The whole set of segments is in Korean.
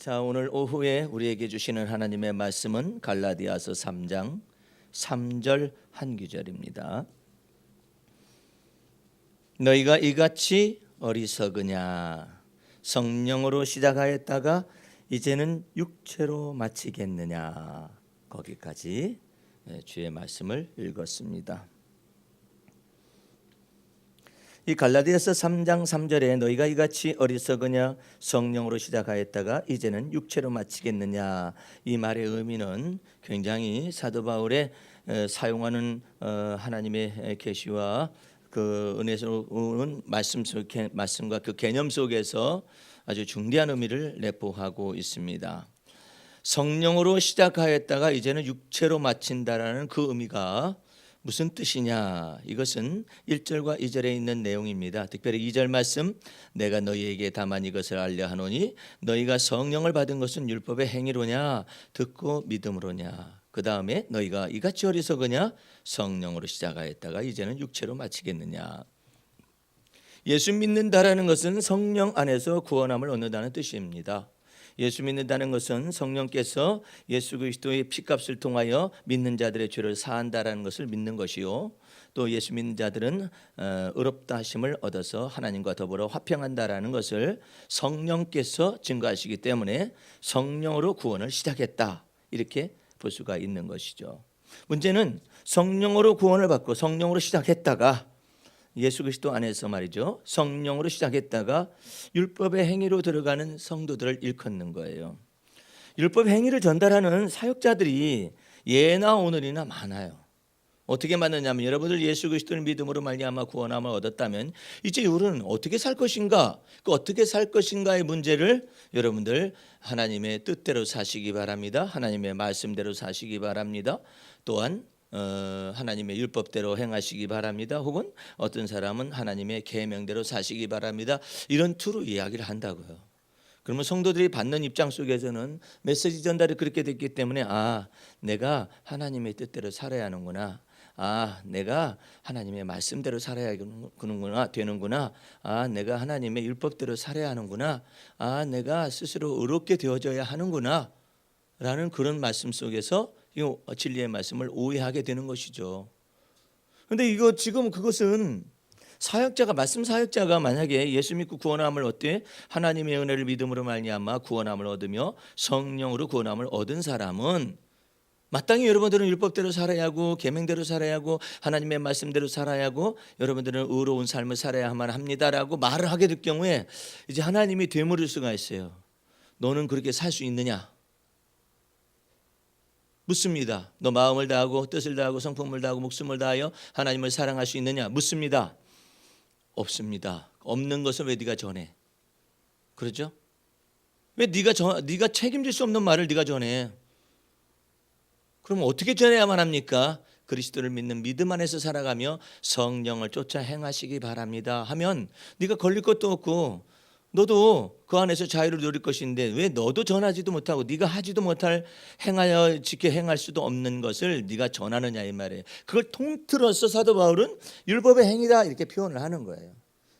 자, 오늘 오후에 우리에게 주시는 하나님의 말씀은 갈라디아서 3장 3절 한 구절입니다. 너희가 이같이 어리석으냐? 성령으로 시작하였다가 이제는 육체로 마치겠느냐? 거기까지 주의 말씀을 읽었습니다. 이 갈라디아서 3장 3절에 너희가 이같이 어리석으냐 성령으로 시작하였다가 이제는 육체로 마치겠느냐, 이 말의 의미는 굉장히 사도 바울의 사용하는 하나님의 계시와 그 은혜로 오는 말씀과 그 개념 속에서 아주 중대한 의미를 내포하고 있습니다. 성령으로 시작하였다가 이제는 육체로 마친다라는 그 의미가 무슨 뜻이냐? 이것은 1절과 2절에 있는 내용입니다. 특별히 2절 말씀, 내가 너희에게 다만 이것을 알려 하노니 너희가 성령을 받은 것은 율법의 행위로냐 듣고 믿음으로냐. 그 다음에 너희가 이같이 어리석으냐 성령으로 시작하였다가 이제는 육체로 마치겠느냐. 예수 믿는다라는 것은 성령 안에서 구원함을 얻는다는 뜻입니다. 예수 믿는다는 것은 성령께서 예수 그리스도의 피값을 통하여 믿는 자들의 죄를 사한다라는 것을 믿는 것이요, 또 예수 믿는 자들은 의롭다 하심을 얻어서 하나님과 더불어 화평한다라는 것을 성령께서 증거하시기 때문에 성령으로 구원을 시작했다, 이렇게 볼 수가 있는 것이죠. 문제는 성령으로 구원을 받고 성령으로 시작했다가 예수 그리스도 안에서 말이죠, 성령으로 시작했다가 율법의 행위로 들어가는 성도들을 일컫는 거예요. 율법 행위를 전달하는 사역자들이 예나 오늘이나 많아요. 어떻게 만드냐면, 여러분들 예수 그리스도를 믿음으로 말미암아 구원함을 얻었다면 이제 우리는 어떻게 살 것인가, 그 어떻게 살 것인가의 문제를 여러분들 하나님의 뜻대로 사시기 바랍니다. 하나님의 말씀대로 사시기 바랍니다. 또한 하나님의 율법대로 행하시기 바랍니다. 혹은 어떤 사람은 하나님의 계명대로 사시기 바랍니다. 이런 투로 이야기를 한다고요. 그러면 성도들이 받는 입장 속에서는 메시지 전달이 그렇게 됐기 때문에, 내가 하나님의 뜻대로 살아야 하는구나, 내가 하나님의 말씀대로 살아야 되는구나, 내가 하나님의 율법대로 살아야 하는구나, 내가 스스로 의롭게 되어져야 하는구나 라는 그런 말씀 속에서 이 진리의 말씀을 오해하게 되는 것이죠. 그런데 이거 지금 그것은 말씀 사역자가 만약에 예수 믿고 구원함을 얻되 하나님의 은혜를 믿음으로 말미암아 구원함을 얻으며 성령으로 구원함을 얻은 사람은 마땅히 여러분들은 율법대로 살아야 하고 계명대로 살아야 하고 하나님의 말씀대로 살아야 하고 여러분들은 의로운 삶을 살아야만 합니다라고 말을 하게 될 경우에 이제 하나님이 되물을 수가 있어요. 너는 그렇게 살 수 있느냐? 묻습니다. 너 마음을 다하고 뜻을 다하고 성품을 다하고 목숨을 다하여 하나님을 사랑할 수 있느냐? 묻습니다. 없습니다. 없는 것을 왜 네가 전해? 그렇죠? 왜 네가 책임질 수 없는 말을 네가 전해? 그럼 어떻게 전해야만 합니까? 그리스도를 믿는 믿음 안에서 살아가며 성령을 쫓아 행하시기 바랍니다 하면 네가 걸릴 것도 없고 너도 그 안에서 자유를 누릴 것인데, 왜 너도 전하지도 못하고 네가 하지도 못할 지켜 행할 수도 없는 것을 네가 전하느냐, 이 말이에요. 그걸 통틀어서 사도 바울은 율법의 행위다 이렇게 표현을 하는 거예요.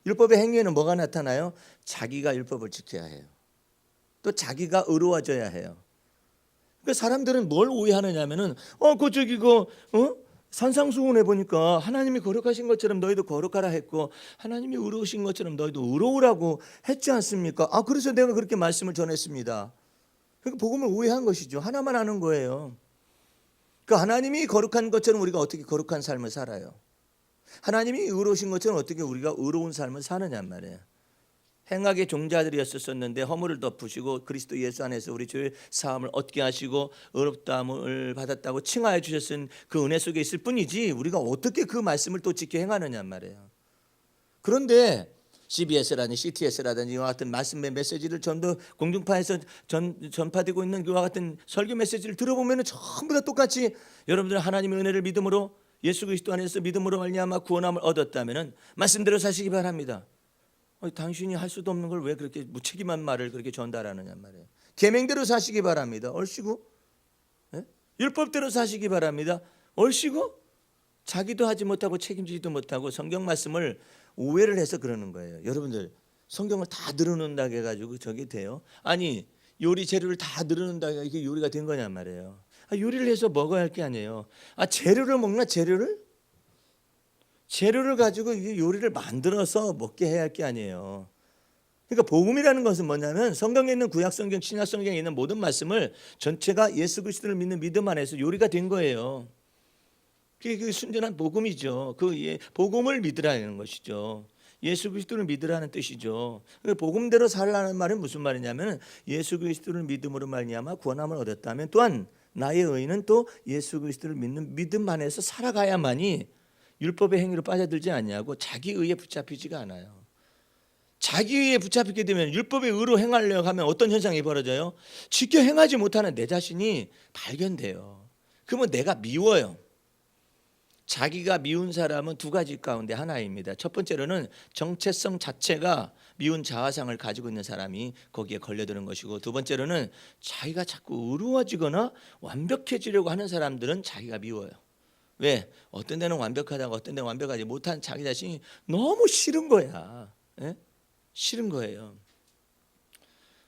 율법의 행위에는 뭐가 나타나요? 자기가 율법을 지켜야 해요. 또 자기가 의로워져야 해요. 그러니까 사람들은 뭘 오해하느냐면은 산상수훈에 보니까 하나님이 거룩하신 것처럼 너희도 거룩하라 했고 하나님이 의로우신 것처럼 너희도 의로우라고 했지 않습니까? 그래서 내가 그렇게 말씀을 전했습니다. 그러니까 복음을 오해한 것이죠. 하나만 하는 거예요. 그러니까 하나님이 거룩한 것처럼 우리가 어떻게 거룩한 삶을 살아요? 하나님이 의로우신 것처럼 어떻게 우리가 의로운 삶을 사느냐 말이에요. 행악의 종자들이었었는데 허물을 덮으시고 그리스도 예수 안에서 우리 죄의 사함을 얻게 하시고 의롭다함을 받았다고 칭하여 주셨은 그 은혜 속에 있을 뿐이지 우리가 어떻게 그 말씀을 또 지켜 행하느냐 말이에요. 그런데 CBS라든지 CTS라든지 이와 같은 말씀의 메시지를 전도 공중파에서 전파되고 있는 그와 같은 설교 메시지를 들어보면 전부 다 똑같이 여러분들 하나님의 은혜를 믿음으로 예수 그리스도 안에서 믿음으로 말미암아 구원함을 얻었다면 말씀대로 사시기 바랍니다. 당신이 할 수도 없는 걸 왜 그렇게 무책임한 말을 그렇게 전달하느냐 말이에요. 계명대로 사시기 바랍니다. 얼씨구. 율법대로 사시기 바랍니다. 얼씨구. 자기도 하지 못하고 책임지지도 못하고 성경 말씀을 오해를 해서 그러는 거예요. 여러분들 성경을 다 늘어놓는다고 해가지고 저게 돼요? 아니 요리 재료를 다 늘어놓는다 이게 요리가 된 거냔 말이에요. 요리를 해서 먹어야 할 게 아니에요. 재료를 먹나 재료를 가지고 이 요리를 만들어서 먹게 해야 할 게 아니에요. 그러니까 복음이라는 것은 뭐냐면 성경에 있는 구약 성경, 신약 성경에 있는 모든 말씀을 전체가 예수 그리스도를 믿는 믿음 안에서 요리가 된 거예요. 그게 순전한 복음이죠. 복음을 믿으라는 것이죠. 예수 그리스도를 믿으라는 뜻이죠. 복음대로 살라는 말은 무슨 말이냐면 예수 그리스도를 믿음으로 말미암아 구원함을 얻었다면 또한 나의 의인은 또 예수 그리스도를 믿는 믿음 안에서 살아가야만이 율법의 행위로 빠져들지 않냐고 자기 의에 붙잡히지가 않아요. 자기 의에 붙잡히게 되면 율법의 의로 행하려고 하면 어떤 현상이 벌어져요? 지켜 행하지 못하는 내 자신이 발견돼요. 그러면 내가 미워요. 자기가 미운 사람은 두 가지 가운데 하나입니다. 첫 번째로는 정체성 자체가 미운 자아상을 가지고 있는 사람이 거기에 걸려드는 것이고, 두 번째로는 자기가 자꾸 의로워지거나 완벽해지려고 하는 사람들은 자기가 미워요. 왜? 어떤 데는 완벽하다고 어떤 데는 완벽하지 못한 자기 자신이 너무 싫은 거야. 예? 싫은 거예요.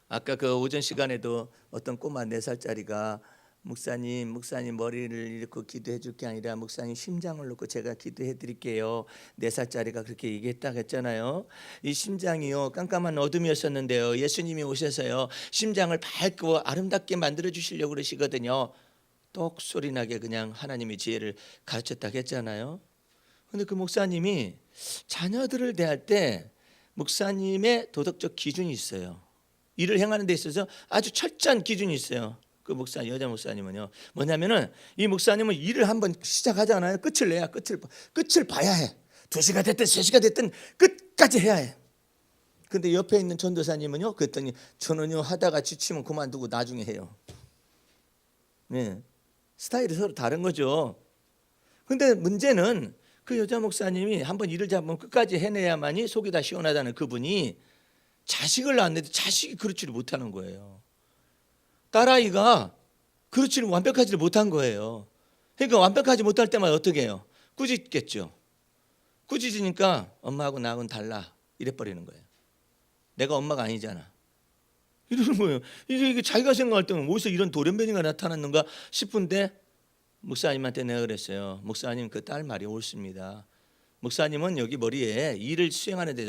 아까 그 오전 시간에도 어떤 꼬마 4살짜리가 목사님 머리를 놓고 기도해 줄 게 아니라 목사님 심장을 놓고 제가 기도해 드릴게요. 4살짜리가 그렇게 얘기했다고 했잖아요. 이 심장이요 깜깜한 어둠이었었는데요, 예수님이 오셔서요 심장을 밝고 아름답게 만들어 주시려고 그러시거든요. 똑소리 나게 그냥 하나님의 지혜를 가르쳤다고 했잖아요. 근데 그 목사님이 자녀들을 대할 때 목사님의 도덕적 기준이 있어요. 일을 행하는 데 있어서 아주 철저한 기준이 있어요. 그 목사, 여자 목사님은요 뭐냐면은 이 목사님은 일을 한번 시작하잖아요. 끝을 봐야 해. 2시가 됐든 3시가 됐든 끝까지 해야 해. 근데 옆에 있는 전도사님은요 그랬더니 저는요 하다가 지치면 그만두고 나중에 해요. 네. 스타일이 서로 다른 거죠. 근데 문제는 그 여자 목사님이 한번 일을 잡으면 끝까지 해내야만이 속이 다 시원하다는 그분이 자식을 낳았는데 자식이 그렇지를 못하는 거예요. 딸아이가 그렇지를 완벽하지를 못한 거예요. 그러니까 완벽하지 못할 때마다 어떻게 해요? 꾸짖겠죠. 꾸짖으니까 엄마하고 나하고는 달라 이래버리는 거예요. 내가 엄마가 아니잖아 이러는 거예요. 이게 자기가 생각할 때는 어디서 이런 돌연변이가 나타났는가 싶은데 목사님한테 내가 그랬어요. 목사님 그 딸 말이 옳습니다. 목사님은 여기 머리에 일을 수행하는 데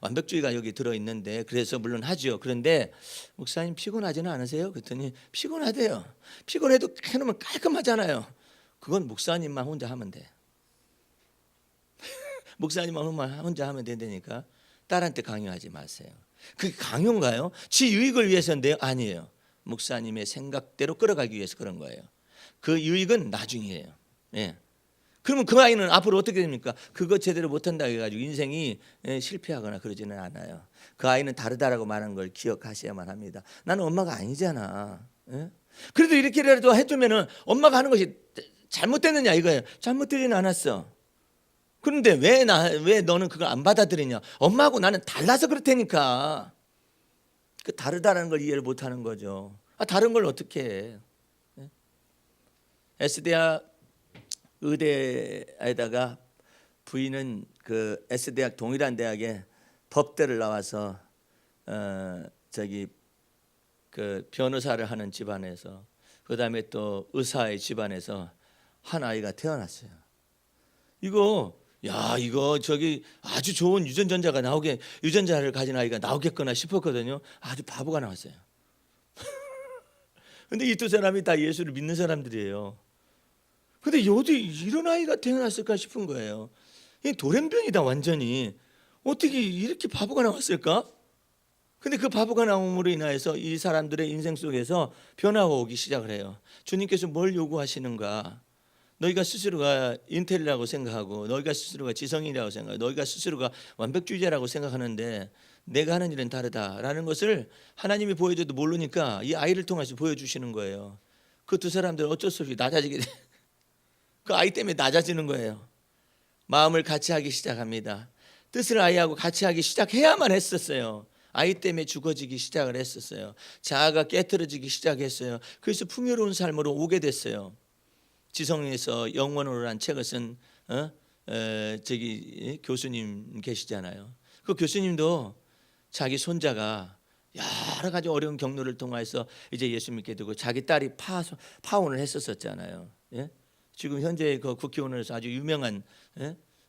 완벽주의가 여기 들어있는데 그래서 물론 하죠. 그런데 목사님 피곤하지는 않으세요? 그랬더니 피곤하대요. 피곤해도 해놓으면 깔끔하잖아요. 그건 목사님만 혼자 하면 돼. 목사님만 혼자 하면 된다니까 딸한테 강요하지 마세요. 그게 강요인가요? 지 유익을 위해서인데요? 아니에요. 목사님의 생각대로 끌어가기 위해서 그런 거예요. 그 유익은 나중이에요. 예. 그러면 그 아이는 앞으로 어떻게 됩니까? 그거 제대로 못한다고 해가지고 인생이 실패하거나 그러지는 않아요. 그 아이는 다르다라고 말하는 걸 기억하셔야만 합니다. 나는 엄마가 아니잖아. 예? 그래도 이렇게라도 해주면은 엄마가 하는 것이 잘못됐느냐 이거예요. 잘못되지는 않았어. 그런데 왜 너는 그걸 안 받아들이냐? 엄마하고 나는 달라서 그렇다니까. 그 다르다라는 걸 이해를 못하는 거죠. 다른 걸 어떻게 해? 예? S대학 의대에다가 부인은 그 S대학 동일한 대학에 법대를 나와서 그 변호사를 하는 집안에서 그다음에 또 의사의 집안에서 한 아이가 태어났어요. 이거 아주 좋은 유전자를 가진 아이가 나오겠거나 싶었거든요. 아주 바보가 나왔어요. 근데 이 두 사람이 다 예수를 믿는 사람들이에요. 근데 어디 이런 아이가 태어났을까 싶은 거예요. 이 돌연변이다 완전히. 어떻게 이렇게 바보가 나왔을까? 근데 그 바보가 나옴으로 인하여서 이 사람들의 인생 속에서 변화가 오기 시작을 해요. 주님께서 뭘 요구하시는가? 너희가 스스로가 인텔이라고 생각하고 너희가 스스로가 지성이라고 생각하고 너희가 스스로가 완벽주의자라고 생각하는데 내가 하는 일은 다르다라는 것을 하나님이 보여줘도 모르니까 이 아이를 통해서 보여주시는 거예요. 그 두 사람들은 어쩔 수 없이 낮아지게 돼. 그 아이 때문에 낮아지는 거예요. 마음을 같이 하기 시작합니다. 뜻을 아이하고 같이 하기 시작해야만 했었어요. 아이 때문에 죽어지기 시작을 했었어요. 자아가 깨트려지기 시작했어요. 그래서 풍요로운 삶으로 오게 됐어요. 지성에서 영원으로 란 책을 쓴 교수님 계시잖아요. 그 교수님도 자기 손자가 여러 가지 어려운 경로를 통해서 이제 예수 믿게 되고 자기 딸이 파혼을 했었잖아요. 예? 지금 현재 그 국회의원으로서 아주 유명한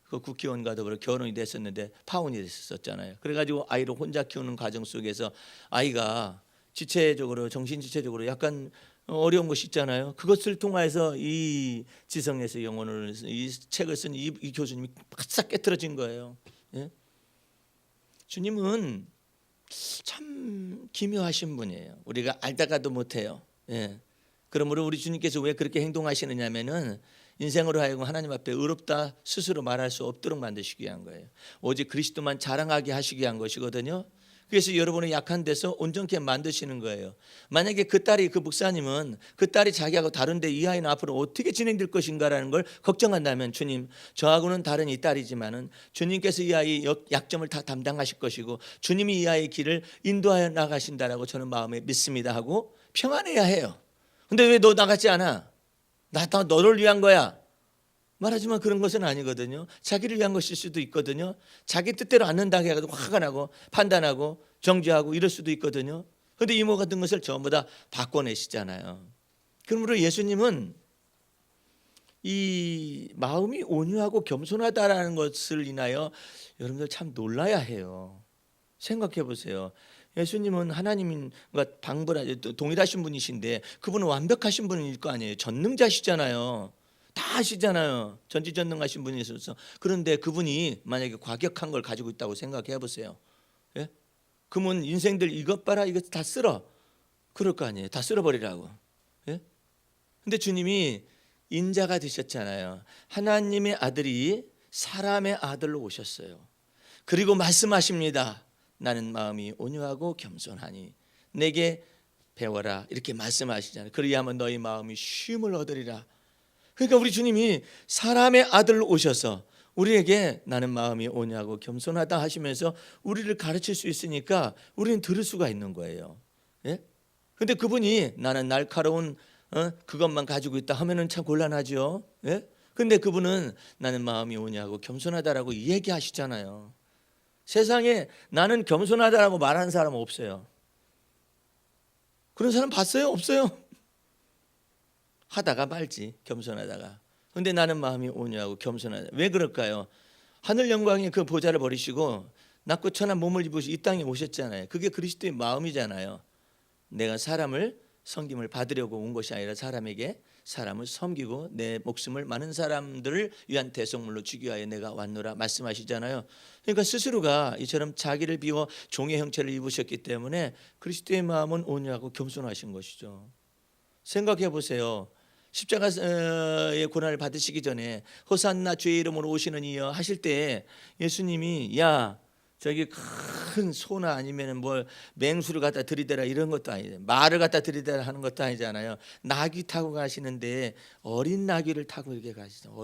그 국회의원과 더불어 결혼이 됐었는데 파혼이 됐었잖아요. 그래가지고 아이를 혼자 키우는 과정 속에서 아이가 지체적으로 정신지체적으로 약간 어려운 것이 있잖아요. 그것을 통해서 이 지성에서 영혼을 이 책을 쓴 이 교수님이 바싹 깨트려진 거예요. 예? 주님은 참 기묘하신 분이에요. 우리가 알다가도 못해요. 예. 그러므로 우리 주님께서 왜 그렇게 행동하시느냐면은 인생으로 하여금 하나님 앞에 의롭다 스스로 말할 수 없도록 만드시기 위한 거예요. 오직 그리스도만 자랑하게 하시기 위한 것이거든요. 그래서 여러분의 약한 데서 온전케 만드시는 거예요. 만약에 그 딸이 그 목사님은 그 딸이 자기하고 다른데 이 아이는 앞으로 어떻게 진행될 것인가라는 걸 걱정한다면 주님 저하고는 다른 이 딸이지만은 주님께서 이 아이의 약점을 다 담당하실 것이고 주님이 이 아이의 길을 인도하여 나가신다라고 저는 마음에 믿습니다 하고 평안해야 해요. 근데 왜 너 나갔지 않아? 나 다 너를 위한 거야. 말하지만 그런 것은 아니거든요. 자기를 위한 것일 수도 있거든요. 자기 뜻대로 안 는다고 해가지고 화가 나고 판단하고 정죄하고 이럴 수도 있거든요. 그런데 이모 같은 것을 전부 다 바꿔내시잖아요. 그러므로 예수님은 이 마음이 온유하고 겸손하다라는 것을 인하여 여러분들 참 놀라야 해요. 생각해 보세요. 예수님은 하나님과 동일하신 분이신데 그분은 완벽하신 분일 거 아니에요. 전능자시잖아요. 다 아시잖아요. 전지전능하신 분이 있어서. 그런데 그분이 만약에 과격한 걸 가지고 있다고 생각해 보세요. 예? 그러면 인생들 이것 봐라 이것 다 쓸어. 그럴 거 아니에요. 다 쓸어버리라고. 예? 근데 주님이 인자가 되셨잖아요. 하나님의 아들이 사람의 아들로 오셨어요. 그리고 말씀하십니다. 나는 마음이 온유하고 겸손하니 내게 배워라 이렇게 말씀하시잖아요. 그리하면 너희 마음이 쉼을 얻으리라. 그러니까 우리 주님이 사람의 아들로 오셔서 우리에게 나는 마음이 온유하고 겸손하다 하시면서 우리를 가르칠 수 있으니까 우리는 들을 수가 있는 거예요. 예? 근데 그분이 나는 날카로운 그것만 가지고 있다 하면은 참 곤란하죠. 예? 근데 그분은 나는 마음이 온유하고 겸손하다라고 얘기하시잖아요. 세상에 나는 겸손하다라고 말하는 사람은 없어요. 그런 사람 봤어요? 없어요. 하다가 말지 겸손하다가. 근데 나는 마음이 온유하고 겸손하다. 왜 그럴까요? 하늘 영광의 그 보좌를 버리시고 낮고 천한 몸을 입으시 이 땅에 오셨잖아요. 그게 그리스도의 마음이잖아요. 내가 사람을 섬김을 받으려고 온 것이 아니라 사람을 섬기고 내 목숨을 많은 사람들을 위한 대속물로 주기 위하여 내가 왔노라 말씀하시잖아요. 그러니까 스스로가 이처럼 자기를 비워 종의 형체를 입으셨기 때문에 그리스도의 마음은 온유하고 겸손하신 것이죠. 생각해 보세요. 십자가의 고난을 받으시기 전에 호산나 주의 이름으로 오시는 이여 하실 때 예수님이 야 저기 큰 소나 아니면 뭘 맹수를 갖다 들이대라 이런 것도 아니에요. 말을 갖다 들이대라 하는 것도 아니잖아요. 나귀 타고 가시는데 어린 나귀를 타고 이렇게 가시죠.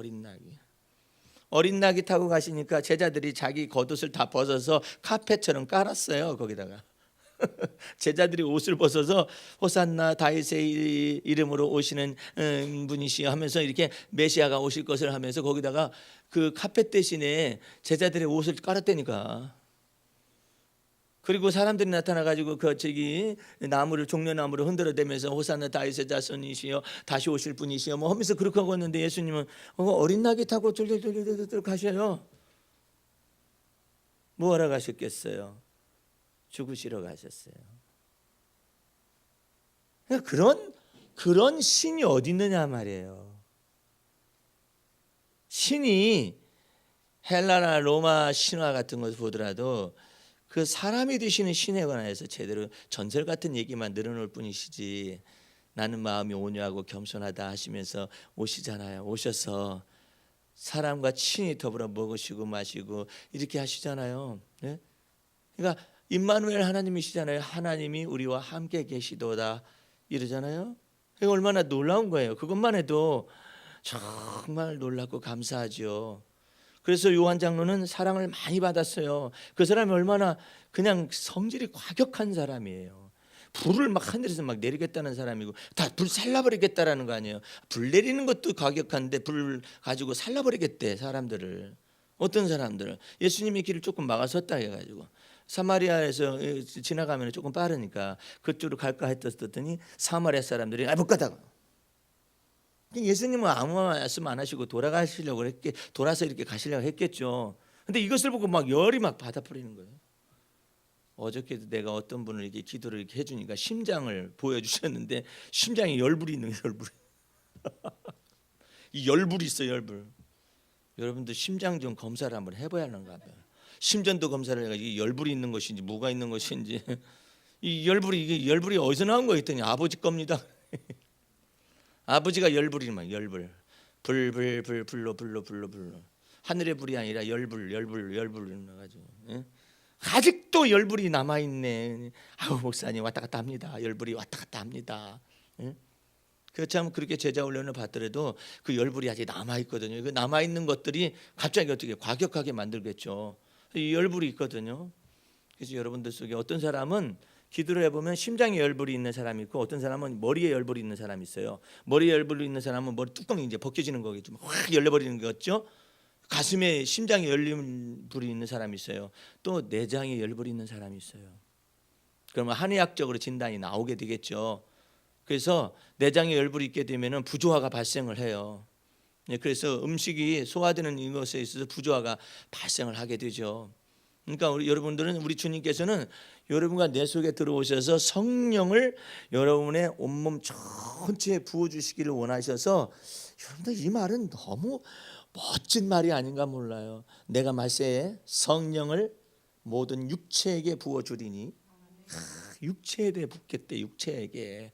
어린 나귀 타고 가시니까 제자들이 자기 겉옷을 다 벗어서 카펫처럼 깔았어요. 거기다가 제자들이 옷을 벗어서 호산나 다윗의 이름으로 오시는 분이시여 하면서 이렇게 메시아가 오실 것을 하면서 거기다가 그 카펫 대신에 제자들의 옷을 깔았다니까. 그리고 사람들이 나타나 가지고 그 저기 나무를 종려나무를 흔들어대면서 호산나 다윗의 자손이시여 다시 오실 분이시여 뭐 하면서 그렇게 하고 있는데 예수님은 어린 나귀 타고 쫄쫄쫄쫄 가셔요. 뭐 하러 가셨겠어요? 죽으시러 가셨어요. 그런 신이 어디 있느냐 말이에요. 신이 헬라나 로마 신화 같은 것을 보더라도 그 사람이 되시는 신에 관해서 제대로 전설 같은 얘기만 늘어놓을 뿐이시지 나는 마음이 온유하고 겸손하다 하시면서 오시잖아요. 오셔서 사람과 친히 더불어 먹으시고 마시고 이렇게 하시잖아요. 네? 그러니까 임마누엘 하나님이시잖아요. 하나님이 우리와 함께 계시도다 이러잖아요. 그게 얼마나 놀라운 거예요. 그것만 해도 정말 놀랍고 감사하죠. 그래서 요한 장로는 사랑을 많이 받았어요. 그 사람이 얼마나 그냥 성질이 과격한 사람이에요. 불을 막 하늘에서 막 내리겠다는 사람이고 다 불 살라버리겠다라는 거 아니에요. 불 내리는 것도 과격한데 불 가지고 살라버리겠대 사람들을. 어떤 사람들을 예수님의 길을 조금 막아섰다 해가지고 사마리아에서 지나가면 조금 빠르니까 그쪽으로 갈까 했었더니 사마리아 사람들이 못 가다가 예수님은 아무 말씀 안 하시고 돌아가시려고 했게 돌아서 이렇게 가시려고 했겠죠. 근데 이것을 보고 막 열이 막 받아버리는 거예요. 어저께도 내가 어떤 분을 이렇게 기도를 이렇게 해주니까 심장을 보여주셨는데 심장에 열불이 있는 거예요. 열불. 이 열불이 있어요. 열불. 여러분들 심장 좀 검사를 한번 해봐야 하는가 봐요. 심전도 검사를 해가지고 이 열불이 있는 것인지 뭐가 있는 것인지 이 열불이 어디서 나온 거 했더니 아버지 겁니다. 아버지가 열불이만 열불 불로 하늘의 불이 아니라 열불 나가지고 아직도 열불이 남아 있네. 아우 목사님 왔다 갔다 합니다. 열불이 왔다 갔다 합니다. 그렇지 그렇게 제자 훈련을 받더라도 그 열불이 아직 남아 있거든요. 그 남아 있는 것들이 갑자기 어떻게 과격하게 만들겠죠. 이 열불이 있거든요. 그래서 여러분들 속에 어떤 사람은 기도를 해보면 심장에 열불이 있는 사람이 있고 어떤 사람은 머리에 열불이 있는 사람이 있어요. 머리에 열불이 있는 사람은 머리 뚜껑이 이제 벗겨지는 거겠죠. 확 열려버리는 거죠. 가슴에 심장에 열불이 있는 사람이 있어요. 또 내장에 열불이 있는 사람이 있어요. 그러면 한의학적으로 진단이 나오게 되겠죠. 그래서 내장에 열불이 있게 되면은 부조화가 발생을 해요. 그래서 음식이 소화되는 이것에 있어서 부조화가 발생을 하게 되죠. 그러니까 우리 주님께서는 여러분과 내 속에 들어오셔서 성령을 여러분의 온몸 전체에 부어주시기를 원하셔서 여러분들 이 말은 너무 멋진 말이 아닌가 몰라요. 내가 말세에 성령을 모든 육체에게 부어주리니 육체에 대해 붓겠대. 육체에게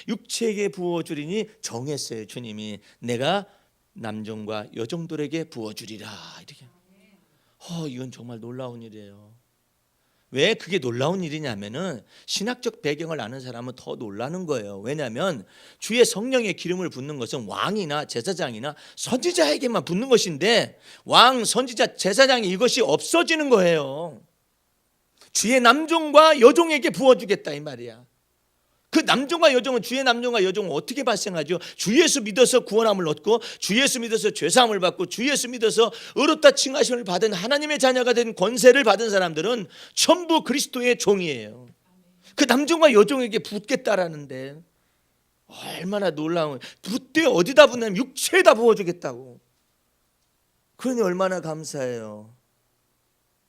육체에게 부어주리니 정했어요. 주님이 내가 남종과 여종들에게 부어주리라 이렇게. 이건 정말 놀라운 일이에요. 왜 그게 놀라운 일이냐면은 신학적 배경을 아는 사람은 더 놀라는 거예요. 왜냐하면 주의 성령의 기름을 붓는 것은 왕이나 제사장이나 선지자에게만 붓는 것인데 왕, 선지자, 제사장이 이것이 없어지는 거예요. 주의 남종과 여종에게 부어주겠다 이 말이야. 그 남종과 여종은 주의 남종과 여종은 어떻게 발생하죠? 주 예수 믿어서 구원함을 얻고 주 예수 믿어서 죄사함을 받고 주 예수 믿어서 의롭다 칭하심을 받은 하나님의 자녀가 된 권세를 받은 사람들은 전부 그리스도의 종이에요. 그 남종과 여종에게 붓겠다라는데 얼마나 놀라운. 붓되 어디다 붓냐면 육체에다 부어주겠다고. 그러니 얼마나 감사해요.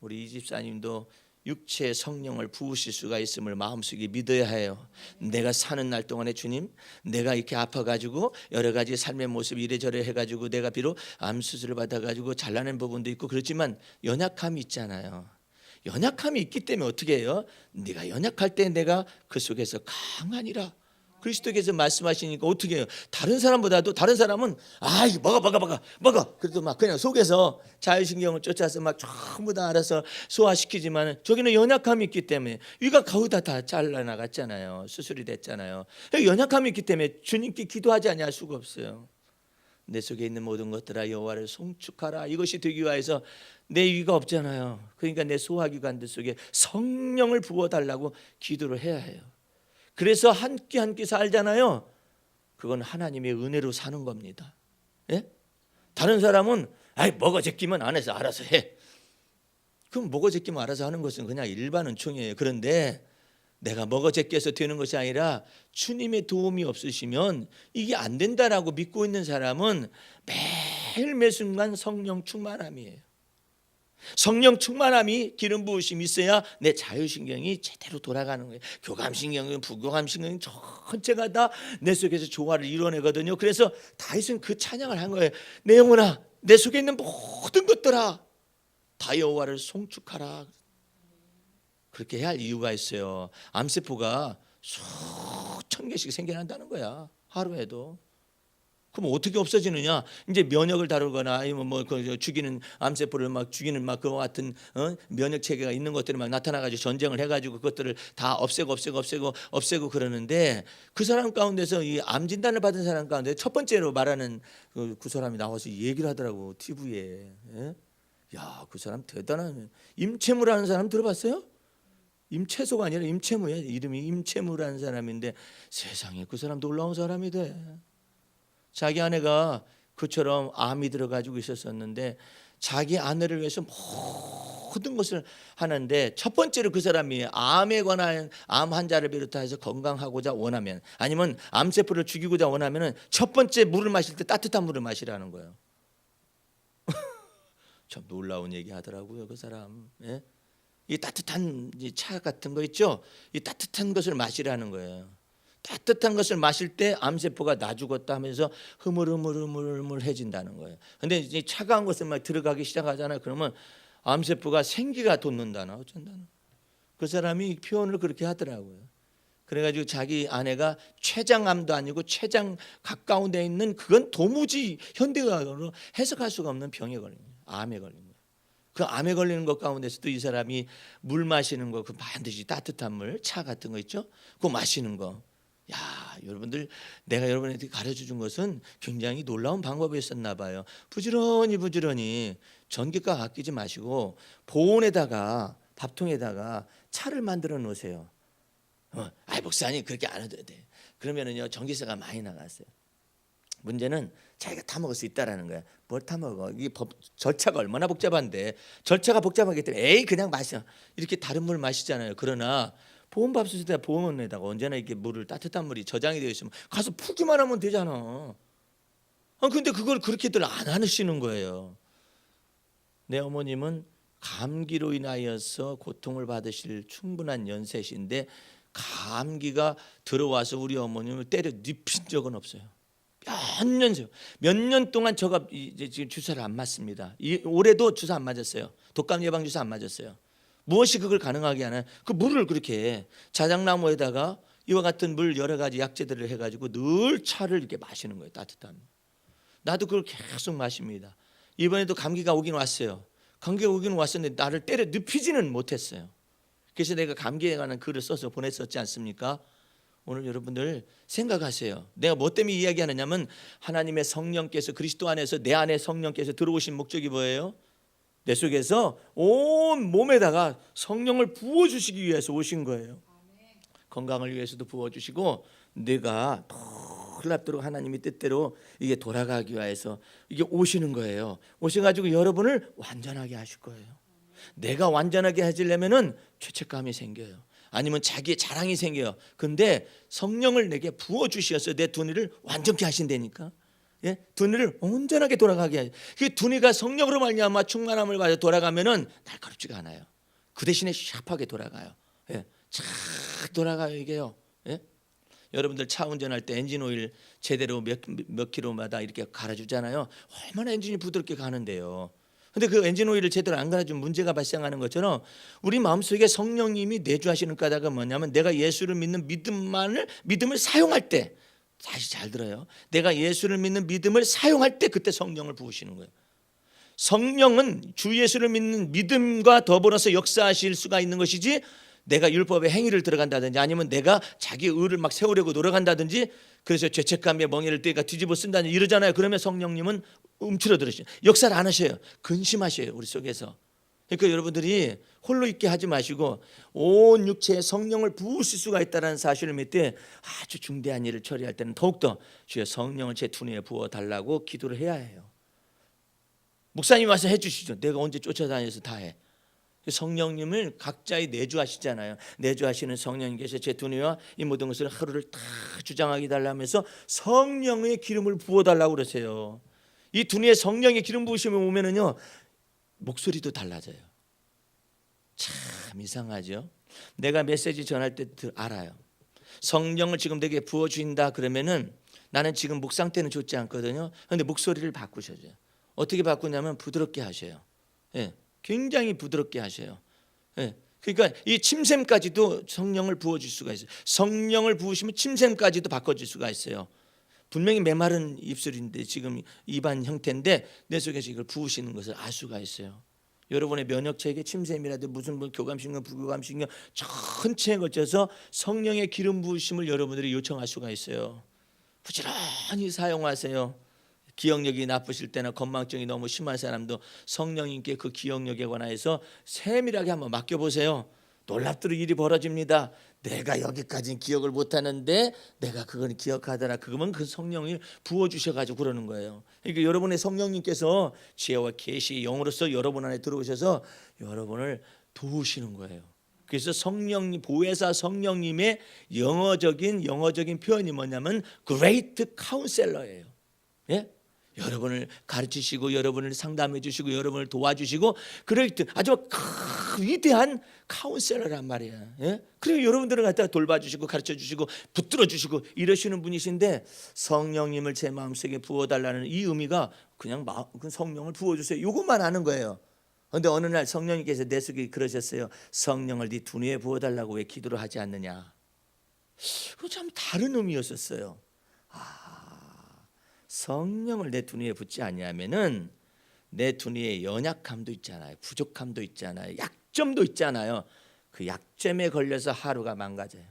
우리 이 집사님도 육체의 성령을 부으실 수가 있음을 마음속에 믿어야 해요. 내가 사는 날 동안에 주님, 내가 이렇게 아파가지고 여러 가지 삶의 모습 이래저래 해가지고 내가 비록 암 수술을 받아가지고 잘나는 부분도 있고 그렇지만 연약함이 있잖아요. 연약함이 있기 때문에 어떻게 해요? 네가 연약할 때 내가 그 속에서 강하니라. 그리스도께서 말씀하시니까 어떻게 해요? 다른 사람보다도 다른 사람은 먹어 그래도 막 그냥 속에서 자율신경을 쫓아서 막 전부 다 알아서 소화시키지만 저기는 연약함이 있기 때문에 위가 거의 다 잘라나갔잖아요. 수술이 됐잖아요. 연약함이 있기 때문에 주님께 기도하지 아니할 수가 없어요. 내 속에 있는 모든 것들아 여호와를 송축하라. 이것이 되기 위해서 내 위가 없잖아요. 그러니까 내 소화기관들 속에 성령을 부어달라고 기도를 해야 해요. 그래서 한 끼 한 끼 살잖아요. 그건 하나님의 은혜로 사는 겁니다. 다른 사람은 먹어 제끼면 안 해서 알아서 해. 그럼 먹어 제끼면 알아서 하는 것은 그냥 일반 은총이에요. 그런데 내가 먹어 제껴서 되는 것이 아니라 주님의 도움이 없으시면 이게 안 된다라고 믿고 있는 사람은 매일 매 순간 성령 충만함이에요. 성령 충만함이 기름 부으심이 있어야 내 자율신경이 제대로 돌아가는 거예요. 교감신경은 부교감신경 전체가 다 내 속에서 조화를 이뤄내거든요. 그래서 다윗은 그 찬양을 한 거예요. 내 영혼아 내 속에 있는 모든 것들아 다 여호와를 송축하라. 그렇게 해야 할 이유가 있어요. 암세포가 수천 개씩 생겨난다는 거야. 하루에도. 그럼 어떻게 없어지느냐? 이제 면역을 다루거나 아니면 죽이는 암세포를 막 죽이는 막 그와 같은 면역 체계가 있는 것들이 막 나타나가지고 전쟁을 해가지고 그것들을 다 없애고 그러는데 그 사람 가운데서 이 암 진단을 받은 사람 가운데 첫 번째로 말하는 그 사람이 나와서 얘기를 하더라고 TV에. 야, 그 사람 대단한 임채무라는 사람 들어봤어요? 임채소가 아니라 임채무예요. 이름이 임채무라는 사람인데 세상에 그 사람 놀라운 사람이 돼. 자기 아내가 그처럼 암이 들어가지고 있었었는데 자기 아내를 위해서 모든 것을 하는데 첫 번째로 그 사람이 암에 관한 암 환자를 비롯해서 건강하고자 원하면 아니면 암세포를 죽이고자 원하면 첫 번째 물을 마실 때 따뜻한 물을 마시라는 거예요. 참 놀라운 얘기 하더라고요 그 사람. 예? 이 따뜻한 차 같은 거 있죠? 이 따뜻한 것을 마시라는 거예요. 따뜻한 것을 마실 때 암세포가 나 죽었다 하면서 흐물흐물해진다는 거예요. 근데 이제 차가운 것을 막 들어가기 시작하잖아요. 그러면 암세포가 생기가 돋는다나 어쩐다나. 그 사람이 표현을 그렇게 하더라고요. 그래가지고 자기 아내가 췌장암도 아니고 췌장 가까운 데 있는 그건 도무지 현대의학으로 해석할 수가 없는 병에 걸린 거예요. 암에 걸린 거예요. 그 암에 걸리는 것 가운데서도 이 사람이 물 마시는 거, 그 반드시 따뜻한 물, 차 같은 거 있죠? 그거 마시는 거. 야, 여러분들 내가 여러분한테 가르쳐 준 것은 굉장히 놀라운 방법이었었나 봐요. 부지런히 전기가 아끼지 마시고 보온에다가 밥통에다가 차를 만들어 놓으세요. 아이 목사님 그렇게 안 해도 돼. 그러면은요 전기세가 많이 나갔어요. 문제는 자기가 타 먹을 수 있다라는 거야. 뭘 타 먹어? 이게 절차가 얼마나 복잡한데. 절차가 복잡하기 때문에 에이 그냥 마셔. 이렇게 다른 물 마시잖아요. 그러나 보온밥솥에다 보온에다가 언제나 이렇게 물을 따뜻한 물이 저장이 되어 있으면 가서 푸기만 하면 되잖아. 근데 그걸 그렇게들 안 하시는 거예요. 내 어머님은 감기로 인하여서 고통을 받으실 충분한 연세신데 감기가 들어와서 우리 어머님을 때려 눕힌 적은 없어요. 몇 년 동안 저가 이제 지금 주사를 안 맞습니다. 올해도 주사 안 맞았어요. 독감 예방 주사 안 맞았어요. 무엇이 그걸 가능하게 하나? 그 물을 그렇게 자작나무에다가 이와 같은 물 여러 가지 약재들을 해가지고 늘 차를 이렇게 마시는 거예요. 따뜻한. 나도 그걸 계속 마십니다. 이번에도 감기가 오긴 왔어요. 감기가 오긴 왔었는데 나를 때려 눕히지는 못했어요. 그래서 내가 감기에 관한 글을 써서 보냈었지 않습니까? 오늘 여러분들 생각하세요. 내가 뭐 때문에 이야기하느냐면 하나님의 성령께서 그리스도 안에서 내 안에 성령께서 들어오신 목적이 뭐예요? 내 속에서 온 몸에다가 성령을 부어주시기 위해서 오신 거예요. 건강을 위해서도 부어주시고 내가 흘랍도록 하나님의 뜻대로 이게 돌아가기 위해서 이게 오시는 거예요. 오셔가지고 여러분을 완전하게 하실 거예요. 내가 완전하게 해지려면은 죄책감이 생겨요. 아니면 자기의 자랑이 생겨요. 근데 성령을 내게 부어주셔서 내 두뇌를 완전케 하신다니까. 예? 두뇌를 온전하게 돌아가게 하죠. 그 두뇌가 성령으로 말미암아 충만함을 받아 돌아가면은 날카롭지가 않아요. 그 대신에 샤프하게 돌아가요. 예? 잘 돌아가요 이게요. 예? 여러분들 차 운전할 때 엔진 오일 제대로 몇 킬로마다 이렇게 갈아주잖아요. 얼마나 엔진이 부드럽게 가는데요. 근데 그 엔진 오일을 제대로 안 갈아주면 문제가 발생하는 것처럼 우리 마음속에 성령님이 내주하시는 까닭은 뭐냐면 내가 예수를 믿는 믿음을 사용할 때 다시 잘 들어요. 내가 예수를 믿는 믿음을 사용할 때 그때 성령을 부으시는 거예요. 성령은 주 예수를 믿는 믿음과 더불어서 역사하실 수가 있는 것이지 내가 율법의 행위를 들어간다든지 아니면 내가 자기 의를 막 세우려고 노력한다든지 그래서 죄책감에 멍에를 떼가 뒤집어 쓴다든지 이러잖아요. 그러면 성령님은 움츠러들으시죠. 역사를 안 하셔요. 근심하셔요 우리 속에서. 그러니까 여러분들이 홀로 있게 하지 마시고 온 육체에 성령을 부으실 수가 있다는 사실을 믿되 아주 중대한 일을 처리할 때는 더욱더 주여 성령을 제 두뇌에 부어달라고 기도를 해야 해요. 목사님 와서 해주시죠. 내가 언제 쫓아다녀서 다 해. 성령님을 각자의 내주하시잖아요. 내주하시는 성령님께서 제 두뇌와 이 모든 것을 하루를 다 주장하게 달라면서 성령의 기름을 부어달라고 그러세요. 이 두뇌에 성령의 기름 부으시면 오면은요 목소리도 달라져요. 참 이상하죠. 내가 메시지 전할 때 알아요. 성령을 지금 내게 부어주신다 그러면은 나는 지금 목 상태는 좋지 않거든요. 그런데 목소리를 바꾸셔줘요. 어떻게 바꾸냐면 부드럽게 하셔요. 예, 굉장히 부드럽게 하셔요. 예, 그러니까 이 침샘까지도 성령을 부어줄 수가 있어요. 성령을 부으시면 침샘까지도 바꿔줄 수가 있어요. 분명히 메마른 입술인데 지금 입안 형태인데 내 속에서 이걸 부으시는 것을 알 수가 있어요. 여러분의 면역체계 침샘이라도 무슨 교감신경 부교감신경 전체에 걸쳐서 성령의 기름 부으심을 여러분들이 요청할 수가 있어요. 부지런히 사용하세요. 기억력이 나쁘실 때나 건망증이 너무 심한 사람도 성령님께 그 기억력에 관하여서 세밀하게 한번 맡겨보세요. 놀랍도록 일이 벌어집니다. 내가 여기까지는 기억을 못하는데 내가 그건 기억하더라. 그거면 그 성령이 부어주셔가지고 그러는 거예요. 그러니까 여러분의 성령님께서 지혜와 계시 영으로서 여러분 안에 들어오셔서 여러분을 도우시는 거예요. 그래서 성령님, 보혜사 성령님의 영어적인 표현이 뭐냐면 Great Counselor예요. 예? 여러분을 가르치시고 여러분을 상담해 주시고 여러분을 도와주시고 아주 위대한 카운셀러란 말이야. 예? 그리고 여러분들을 갖다가 돌봐주시고 가르쳐주시고 붙들어주시고 이러시는 분이신데 성령님을 제 마음속에 부어달라는 이 의미가 그냥 성령을 부어주세요 이것만 아는 거예요. 그런데 어느 날 성령님께서 내 속에 그러셨어요. 성령을 네 두뇌에 부어달라고 왜 기도를 하지 않느냐. 그거 참 다른 의미였었어요. 성령을 내 두뇌에 붓지 아니하면은 내 두뇌에 연약함도 있잖아요. 부족함도 있잖아요. 약점도 있잖아요. 그 약점에 걸려서 하루가 망가져요.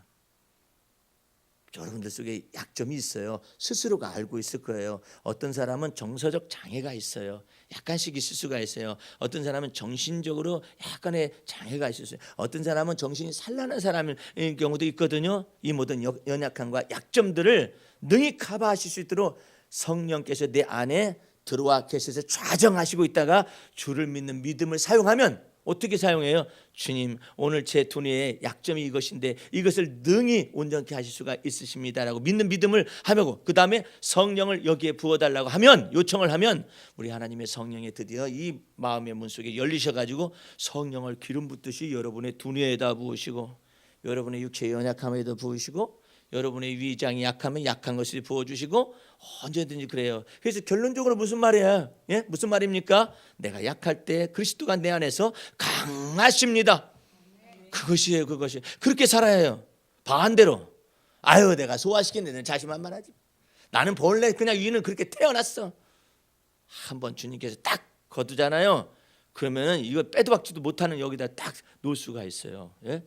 여러분들 속에 약점이 있어요. 스스로가 알고 있을 거예요. 어떤 사람은 정서적 장애가 있어요. 약간씩 있을 수가 있어요. 어떤 사람은 정신적으로 약간의 장애가 있을 수 있어요. 어떤 사람은 정신이 산란한 사람인 경우도 있거든요. 이 모든 연약함과 약점들을 능히 커버하실 수 있도록 성령께서 내 안에 들어와 계셔서 좌정하시고 있다가 주를 믿는 믿음을 사용하면 어떻게 사용해요? 주님 오늘 제 두뇌의 약점이 이것인데 이것을 능히 온전케 하실 수가 있으십니다라고 믿는 믿음을 하고 그 다음에 성령을 여기에 부어달라고 하면 요청을 하면 우리 하나님의 성령이 드디어 이 마음의 문속에 열리셔가지고 성령을 기름 붓듯이 여러분의 두뇌에다 부으시고 여러분의 육체의 연약함에도 부으시고 여러분의 위장이 약하면 약한 것을 부어주시고 언제든지 그래요. 그래서 결론적으로 무슨 말이야? 예? 무슨 말입니까? 내가 약할 때 그리스도가 내 안에서 강하십니다. 그것이에요. 그것이 그렇게 살아야 해요. 반대로 아유 내가 소화시키는 자신만만하지. 나는 본래 그냥 위는 그렇게 태어났어. 한번 주님께서 딱 거두잖아요. 그러면 이거 빼도 박지도 못하는 여기다 딱 놓을 수가 있어요. 예?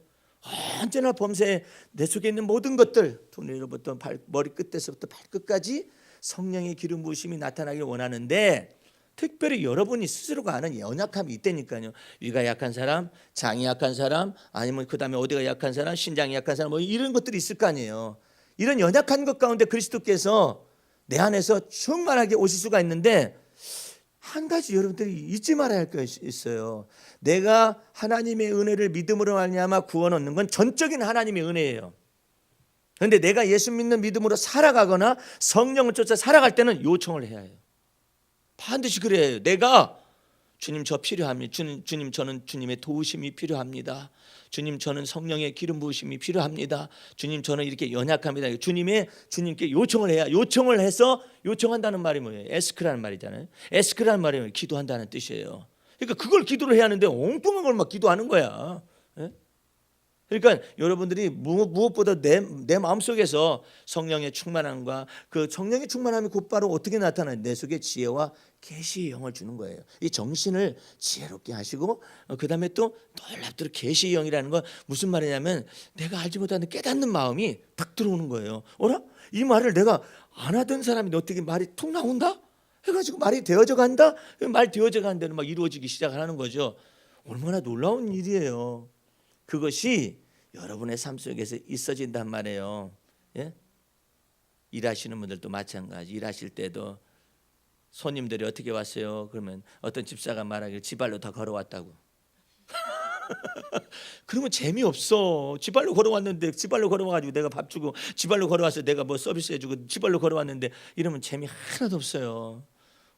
언제나 범사에 내 속에 있는 모든 것들 두뇌로부터 머리 끝에서부터 발끝까지 성령의 기름 부으심이 나타나길 원하는데 특별히 여러분이 스스로가 아는 연약함이 있다니까요. 위가 약한 사람, 장이 약한 사람, 아니면 그 다음에 어디가 약한 사람, 신장이 약한 사람 뭐 이런 것들이 있을 거 아니에요. 이런 연약한 것 가운데 그리스도께서 내 안에서 충만하게 오실 수가 있는데 한 가지 여러분들이 잊지 말아야 할 것이 있어요. 내가 하나님의 은혜를 믿음으로 말미암아 구원 얻는 건 전적인 하나님의 은혜예요. 그런데 내가 예수 믿는 믿음으로 살아가거나 성령을 쫓아 살아갈 때는 요청을 해야 해요. 반드시 그래야 해요. 내가 주님 저 필요합니다. 주님 저는 주님의 도우심이 필요합니다. 주님 저는 성령의 기름 부으심이 필요합니다. 주님 저는 이렇게 연약합니다. 주님께 요청을 해야 요청을 해서 요청한다는 말이 뭐예요? 에스크라는 말이잖아요. 에스크라는 말이 뭐예요? 기도한다는 뜻이에요. 그러니까 그걸 기도를 해야 하는데 엉뚱한 걸 막 기도하는 거야. 예? 그러니까 여러분들이 무엇보다 내 마음속에서 성령의 충만함과 그 성령의 충만함이 곧바로 어떻게 나타나요? 내 속에 지혜와 계시의 영을 주는 거예요. 이 정신을 지혜롭게 하시고 그 다음에 또 놀랍도록 계시의 영이라는 건 무슨 말이냐면 내가 알지 못하는 깨닫는 마음이 딱 들어오는 거예요. 어라? 이 말을 내가 안 하던 사람이 어떻게 말이 툭 나온다? 해가지고 말이 되어져 간다? 말 되어져 가는 대로 막 이루어지기 시작하는 거죠. 얼마나 놀라운 일이에요. 그것이 여러분의 삶 속에서 있어진단 말이에요. 예? 일하시는 분들도 마찬가지. 일하실 때도 손님들이 어떻게 왔어요? 그러면 어떤 집사가 말하길 지발로 다 걸어왔다고. 그러면 재미없어. 지발로 걸어왔는데 지발로 걸어와가지고 내가 밥 주고 지발로 걸어와서 내가 뭐 서비스 해주고 지발로 걸어왔는데 이러면 재미 하나도 없어요.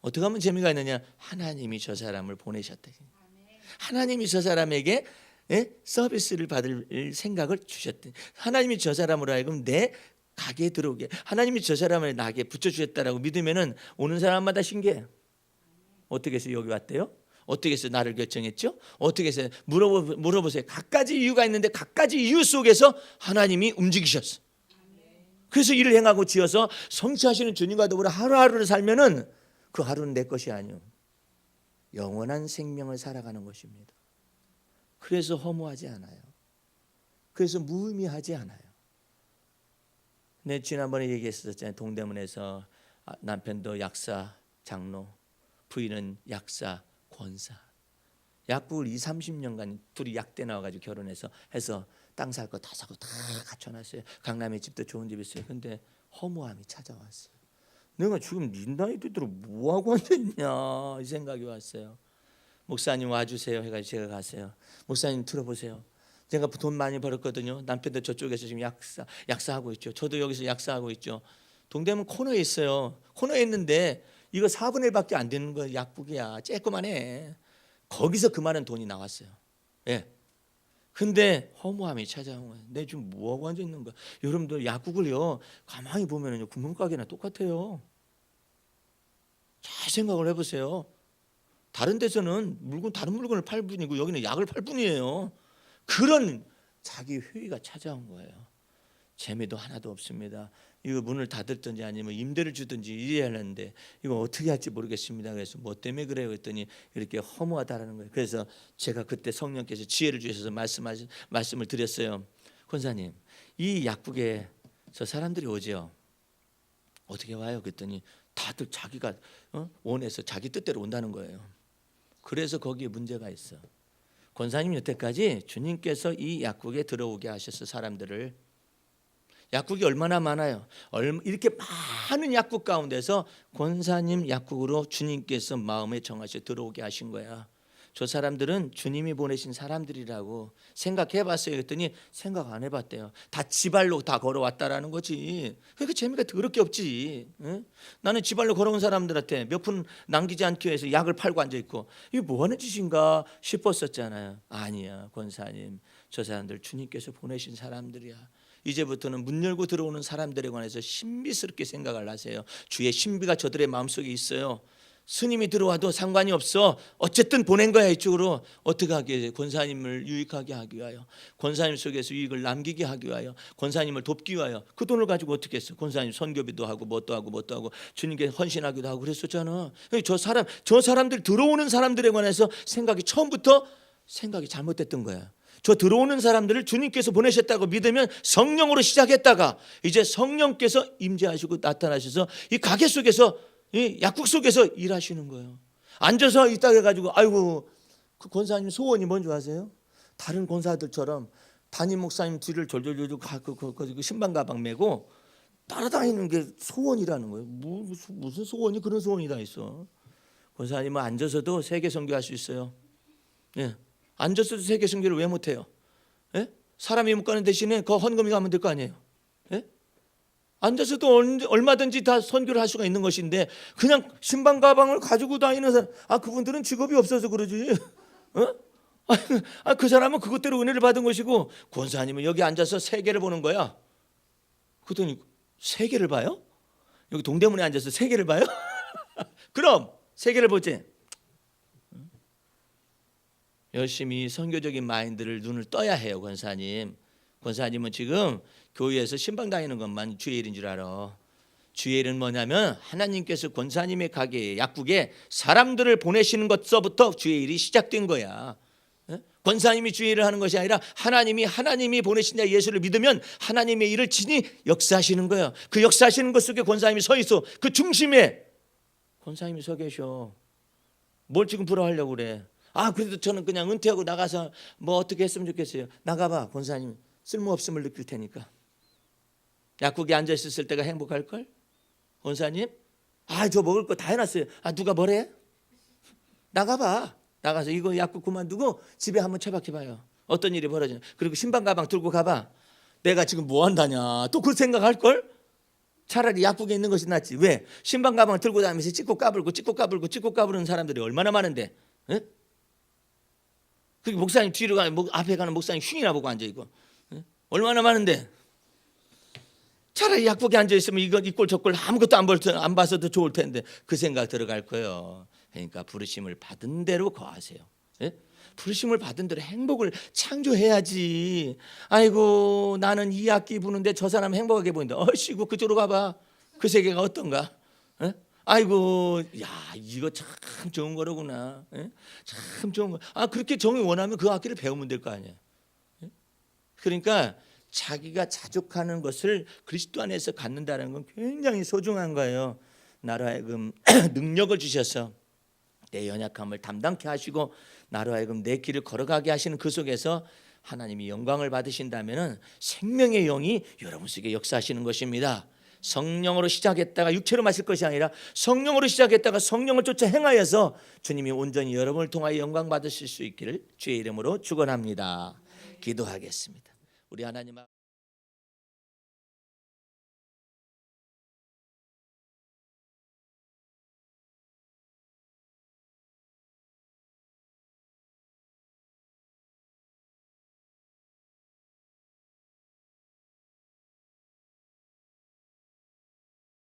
어떻게 하면 재미가 있느냐? 하나님이 저 사람을 보내셨다. 하나님이 저 사람에게 서비스를 받을 생각을 주셨대. 하나님이 저 사람으로 하여금 내 가게에 들어오게 하나님이 저 사람을 나에게 붙여주셨다라고 믿으면은 오는 사람마다 신기해요. 어떻게 해서 여기 왔대요? 어떻게 해서 나를 결정했죠? 어떻게 해서 물어보세요. 각가지 이유가 있는데 각가지 이유 속에서 하나님이 움직이셨어. 그래서 일을 행하고 지어서 성취하시는 주님과 더불어 하루하루를 살면은 그 하루는 내 것이 아니요 영원한 생명을 살아가는 것입니다. 그래서 허무하지 않아요. 그래서 무의미하지 않아요. 내 지난번에 얘기했었잖아요. 동대문에서 남편도 약사, 장로, 부인은 약사, 권사. 약국을 30년간 둘이 약대 나와가지고 결혼해서 해서 땅 살 거 다 사고 다 갖춰놨어요. 강남에 집도 좋은 집 있어요. 근데 허무함이 찾아왔어요. 내가 지금 네 나이 들어 뭐하고 앉아있냐 이 생각이 왔어요. 목사님 와주세요 해가지고 제가 갔어요. 목사님 들어보세요. 제가 돈 많이 벌었거든요. 남편도 저쪽에서 지금 약사하고 있죠. 저도 여기서 약사하고 있죠. 동대문 코너에 있어요. 코너에 있는데 이거 4분의 1밖에 안 되는 거 약국이야. 쬐끄만해. 거기서 그 많은 돈이 나왔어요. 예. 근데 허무함이 찾아온 거예요. 내 지금 뭐하고 앉아 있는 거야. 여러분들 약국을요 가만히 보면요 구멍가게나 똑같아요. 잘 생각을 해보세요. 다른 데서는 다른 물건을 팔 뿐이고 여기는 약을 팔 뿐이에요. 그런 자기 회의가 찾아온 거예요. 재미도 하나도 없습니다. 이거 문을 닫았든지 아니면 임대를 주든지 이래야 하는데 이거 어떻게 할지 모르겠습니다. 그래서 뭐 때문에 그래요 했더니 이렇게 허무하다라는 거예요. 그래서 제가 그때 성령께서 지혜를 주셔서 말씀을 드렸어요. 권사님, 이 약국에 저 사람들이 오죠. 어떻게 와요? 그랬더니 다들 자기가 원해서 자기 뜻대로 온다는 거예요. 그래서 거기에 문제가 있어. 권사님 여태까지 주님께서 이 약국에 들어오게 하셔서 사람들을 약국이 얼마나 많아요. 이렇게 많은 약국 가운데서 권사님 약국으로 주님께서 마음에 정하셔 들어오게 하신 거야. 저 사람들은 주님이 보내신 사람들이라고 생각해봤어요. 그랬더니 생각 안 해봤대요. 다 지발로 다 걸어왔다라는 거지. 그러니까 재미가 더럽게 없지. 응? 나는 지발로 걸어온 사람들한테 몇 푼 남기지 않기 위해서 약을 팔고 앉아있고 이게 뭐하는 짓인가 싶었었잖아요. 아니야 권사님, 저 사람들 주님께서 보내신 사람들이야. 이제부터는 문 열고 들어오는 사람들에 관해서 신비스럽게 생각을 하세요. 주의 신비가 저들의 마음속에 있어요. 스님이 들어와도 상관이 없어. 어쨌든 보낸 거야 이쪽으로. 어떻게 하기 위해? 권사님을 유익하게 하기 위하여, 권사님 속에서 유익을 남기게 하기 위하여, 권사님을 돕기 위하여. 그 돈을 가지고 어떻게 했어? 권사님 선교비도 하고 뭣도 하고 주님께 헌신하기도 하고 그랬었잖아. 저 사람들 들어오는 사람들에 관해서 생각이 처음부터 생각이 잘못됐던 거야. 저 들어오는 사람들을 주님께서 보내셨다고 믿으면 성령으로 시작했다가 이제 성령께서 임재하시고 나타나셔서 이 가게 속에서 이 약국 속에서 일하시는 거예요. 앉아서 있다 해가지고 아이고 그 권사님 소원이 뭔지 아세요? 다른 권사들처럼 담임 목사님 뒤를 졸졸졸 그 신방 가방 메고 따라다니는 게 소원이라는 거예요. 무슨 소원이 그런 소원이 다 있어. 권사님은 앉아서도 세계 선교할 수 있어요. 예. 앉아서도 세계 선교를 왜 못해요? 예? 사람이 못 가는 대신에 그 헌금이 가면 될 거 아니에요. 예? 앉아서도 얼마든지 다 선교를 할 수가 있는 것인데 그냥 신방 가방을 가지고 다니는 사람, 그분들은 직업이 없어서 그러지. 그 사람은 그것대로 은혜를 받은 것이고 권사님은 여기 앉아서 세계를 보는 거야. 그랬더니 세계를 봐요? 여기 동대문에 앉아서 세계를 봐요? 그럼 세계를 보지. 열심히 선교적인 마인드를 눈을 떠야 해요. 권사님은 지금 교회에서 신방 다니는 것만 주의 일인 줄 알아. 주의 일은 뭐냐면 하나님께서 권사님의 가게에 약국에 사람들을 보내시는 것서부터 주의 일이 시작된 거야. 권사님이 주의 일을 하는 것이 아니라 하나님이 보내신 자 예수를 믿으면 하나님의 일을 친히 역사하시는 거야. 그 역사하시는 것 속에 권사님이 서 있어. 그 중심에 권사님이 서 계셔. 뭘 지금 부러워하려고 그래? 그래도 저는 그냥 은퇴하고 나가서 뭐 어떻게 했으면 좋겠어요. 나가봐. 권사님 쓸모없음을 느낄 테니까. 약국에 앉아있을 때가 행복할걸? 권사님 저 먹을 거 다 해놨어요. 누가 뭐래? 나가봐. 나가서 이거 약국 그만두고 집에 한번 처박혀봐요. 어떤 일이 벌어지나. 그리고 신방 가방 들고 가봐. 내가 지금 뭐 한다냐 또 그 생각할걸? 차라리 약국에 있는 것이 낫지. 왜? 신방 가방 들고 다니면서 찍고 까불는 사람들이 얼마나 많은데. 에? 그리고 목사님 뒤로 가는 앞에 가는 목사님 흉이나 보고 앉아있고 얼마나 많은데. 차라리 약국에 앉아있으면 이 꼴 저 꼴 아무것도 안 봐서도 좋을 텐데 그 생각 들어갈 거예요. 그러니까 부르심을 받은 대로 거하세요. 예? 부르심을 받은 대로 행복을 창조해야지. 아이고 나는 이 악기 부는데 저 사람 행복하게 보인다. 어이구 그쪽으로 가봐. 그 세계가 어떤가. 예? 아이고 이거 참 좋은 거로구나. 예? 참 좋은 거. 그렇게 정이 원하면 그 악기를 배우면 될 거 아니에요. 예? 그러니까 자기가 자족하는 것을 그리스도 안에서 갖는다는 건 굉장히 소중한 거예요. 나로 하여금 능력을 주셔서 내 연약함을 담당케 하시고 나로 하여금 내 길을 걸어가게 하시는 그 속에서 하나님이 영광을 받으신다면은 생명의 영이 여러분 속에 역사하시는 것입니다. 성령으로 시작했다가 육체로 마실 것이 아니라 성령으로 시작했다가 성령을 쫓아 행하여서 주님이 온전히 여러분을 통하여 영광 받으실 수 있기를 주의 이름으로 축원합니다. 기도하겠습니다. 우리 하나님